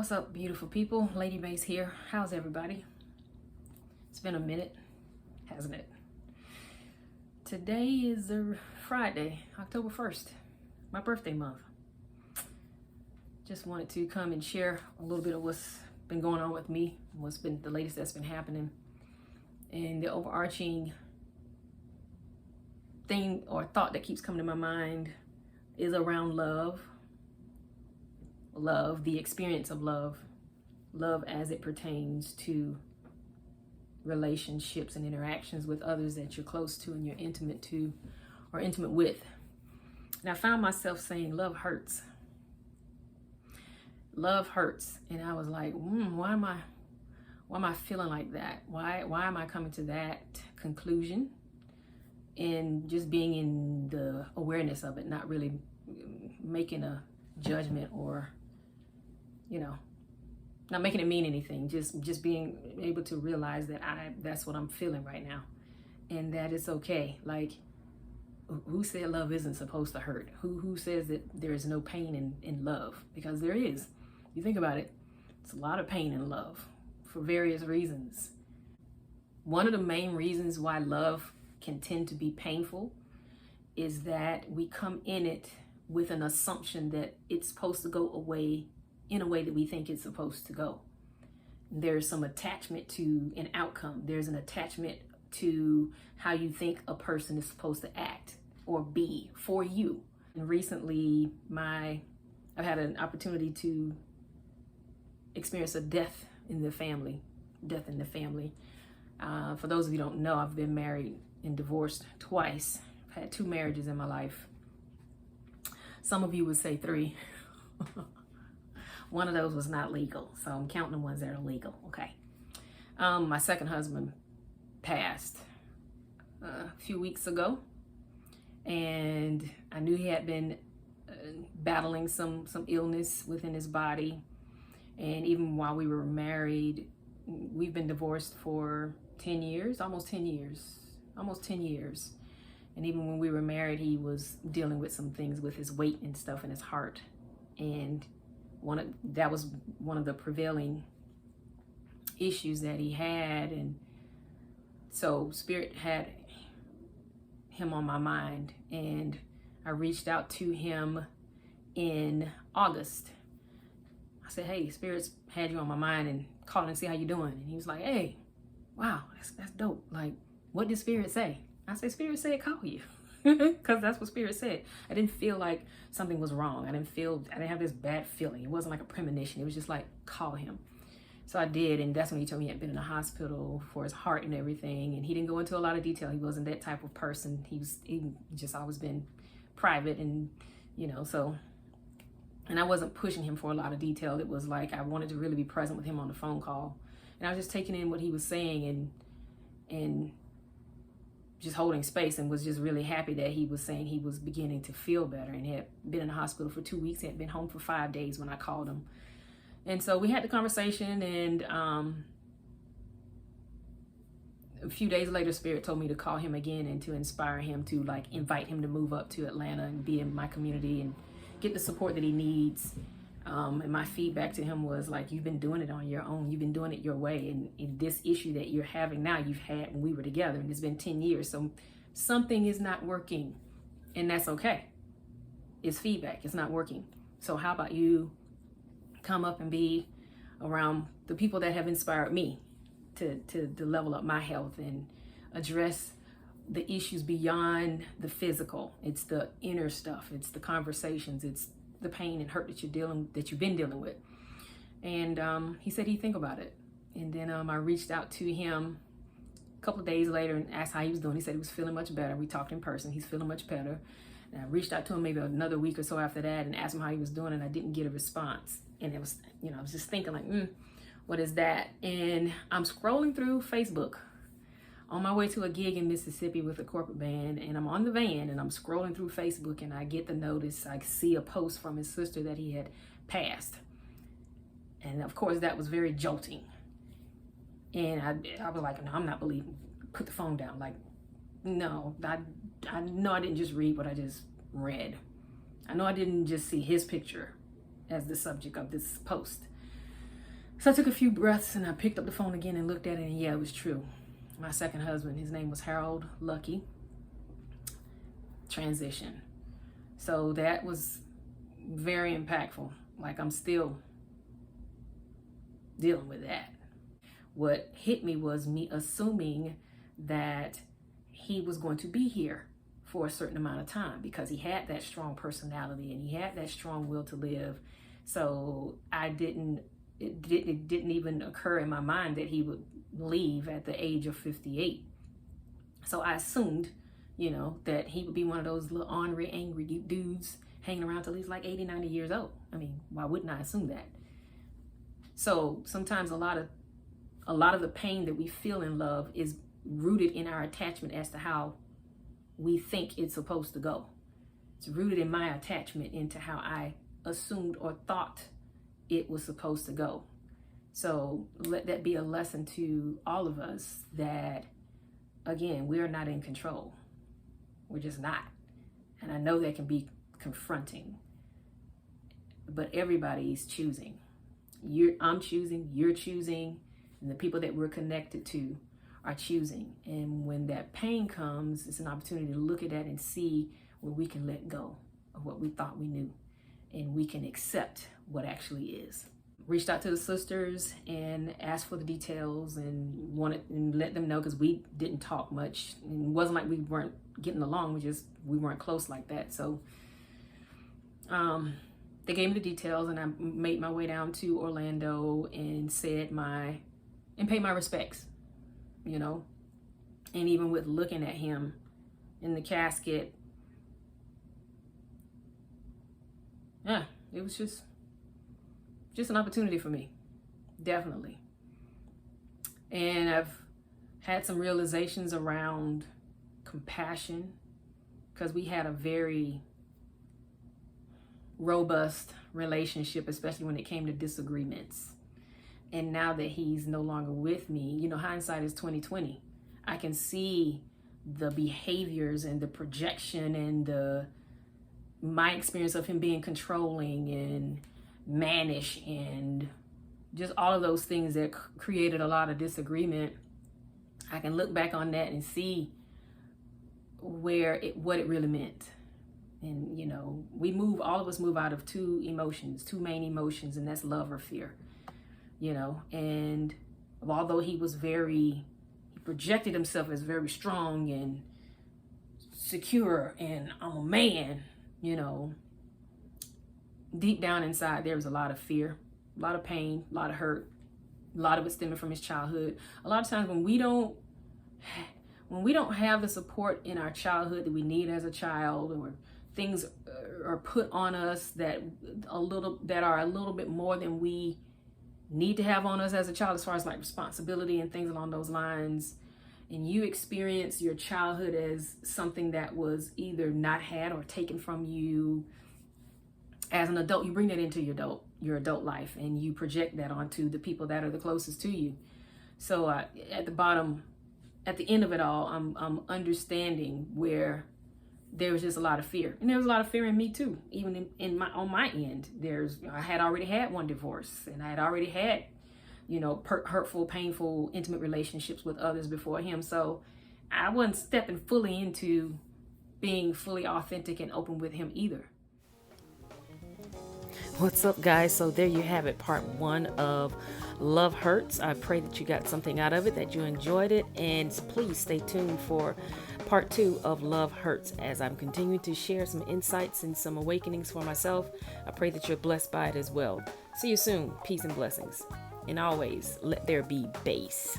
What's up, beautiful people? Lady Bass here. How's everybody? It's been a minute, hasn't it? Today is a Friday, October 1st, my birthday month. Just wanted to come and share a little bit of what's been going on with me, what's been the latest that's been happening. And the overarching thing or thought that keeps coming to my mind is around love. Love, the experience of love. Love as it pertains to relationships and interactions with others that you're close to and you're intimate to or intimate with. And I found myself saying, love hurts. Love hurts. And I was like, why am I feeling like that? Why am I coming to that conclusion? And just being in the awareness of it, not really making a judgment or, not making it mean anything, just being able to realize that that's what I'm feeling right now, and that it's okay. Like, who said love isn't supposed to hurt? Who says that there is no pain in love? Because there is. You think about it, it's a lot of pain in love for various reasons. One of the main reasons why love can tend to be painful is that we come in it with an assumption that it's supposed to go away in a way that we think it's supposed to go. There's some attachment to an outcome. There's an attachment to how you think a person is supposed to act or be for you. And recently, I've had an opportunity to experience a death in the family. For those of you who don't know, I've been married and divorced twice. I've had 2 marriages in my life. Some of you would say 3. One of those was not legal, so I'm counting the ones that are legal. Okay. My second husband passed a few weeks ago, and I knew he had been battling some illness within his body. And even while we were married, we've been divorced for 10 years, almost 10 years. And even when we were married, he was dealing with some things with his weight and stuff in his heart. And that was one of the prevailing issues that he had. And so Spirit had him on my mind, and I reached out to him in August. I said, hey, Spirit's had you on my mind, and called and see how you doing. And he was like, hey, wow, that's dope. Like, what did Spirit say? I said, Spirit said call you. Because that's what Spirit said. I didn't feel like something was wrong. I didn't have this bad feeling. It wasn't like a premonition. It was just like, call him. So I did, and that's when he told me he had been in the hospital for his heart and everything. And he didn't go into a lot of detail. He wasn't that type of person. He just always been private, and so. And I wasn't pushing him for a lot of detail. It was like I wanted to really be present with him on the phone call, and I was just taking in what he was saying and just holding space, and was just really happy that he was saying he was beginning to feel better, and he had been in the hospital for 2 weeks. He had been home for 5 days when I called him. And so we had the conversation, and a few days later, Spirit told me to call him again and to inspire him to invite him to move up to Atlanta and be in my community and get the support that he needs. And my feedback to him was like, you've been doing it on your own. You've been doing it your way. And in this issue that you're having now, you've had when we were together, and it's been 10 years. So something is not working, and that's okay. It's feedback. It's not working. So how about you come up and be around the people that have inspired me to level up my health and address the issues beyond the physical. It's the inner stuff. It's the conversations. It's the pain and hurt that you've been dealing with. And he said he'd think about it. And then I reached out to him a couple of days later and asked how he was doing. He said he was feeling much better. We talked in person. He's feeling much better. And I reached out to him maybe another week or so after that and asked him how he was doing, and I didn't get a response. And it was, I was just thinking like, what is that? And I'm scrolling through Facebook on my way to a gig in Mississippi with a corporate band, and I'm on the van and I'm scrolling through Facebook, and I get the notice. I see a post from his sister that he had passed. And of course that was very jolting. And I was like, no, I'm not believing. Put the phone down. Like, no, I know I didn't just read what I just read. I know I didn't just see his picture as the subject of this post. So I took a few breaths and I picked up the phone again and looked at it, and yeah, it was true. My second husband, his name was Harold Lucky, transition. So that was very impactful. Like, I'm still dealing with that. What hit me was me assuming that he was going to be here for a certain amount of time because he had that strong personality and he had that strong will to live. So it didn't even occur in my mind that he would leave at the age of 58. So I assumed, that he would be one of those little ornery, angry dudes hanging around till he's like 80, 90 years old. I mean, why wouldn't I assume that? So sometimes a lot of the pain that we feel in love is rooted in our attachment as to how we think it's supposed to go. It's rooted in my attachment into how I assumed or thought it was supposed to go. So let that be a lesson to all of us that, again, we are not in control. We're just not. And I know that can be confronting, but everybody's choosing. I'm choosing, you're choosing, and the people that we're connected to are choosing. And when that pain comes, it's an opportunity to look at that and see where we can let go of what we thought we knew, and we can accept what actually is. Reached out to the sisters and asked for the details and let them know, because we didn't talk much. It wasn't like we weren't getting along, we weren't close like that. So they gave me the details, and I made my way down to Orlando and paid my respects, and even with looking at him in the casket, yeah, it was just an opportunity for me, definitely. And I've had some realizations around compassion, because we had a very robust relationship, especially when it came to disagreements. And now that he's no longer with me, hindsight is 20/20. I can see the behaviors and the projection and my experience of him being controlling and mannish and just all of those things that created a lot of disagreement. I can look back on that and see what it really meant. And all of us move out of two main emotions, and that's love or fear. And although he projected himself as very strong and secure and I'm a man, deep down inside there was a lot of fear, a lot of pain, a lot of hurt, a lot of it stemming from his childhood. A lot of times when we don't have the support in our childhood that we need as a child, or things are put on us that are a little bit more than we need to have on us as a child, as far as like responsibility and things along those lines, and you experience your childhood as something that was either not had or taken from you as an adult, you bring that into your adult life, and you project that onto the people that are the closest to you. So at the end of it all, I'm understanding where there was just a lot of fear, and there was a lot of fear in me too. Even on my end, I had already had one divorce, and I had already had, hurtful, painful, intimate relationships with others before him. So I wasn't stepping fully into being fully authentic and open with him either. What's up, guys? So there you have it, part 1 of Love Hurts. I pray that you got something out of it, that you enjoyed it, and please stay tuned for part 2 of Love Hurts as I'm continuing to share some insights and some awakenings for myself. I pray that you're blessed by it as well. See you soon. Peace and blessings. And always, let there be bass.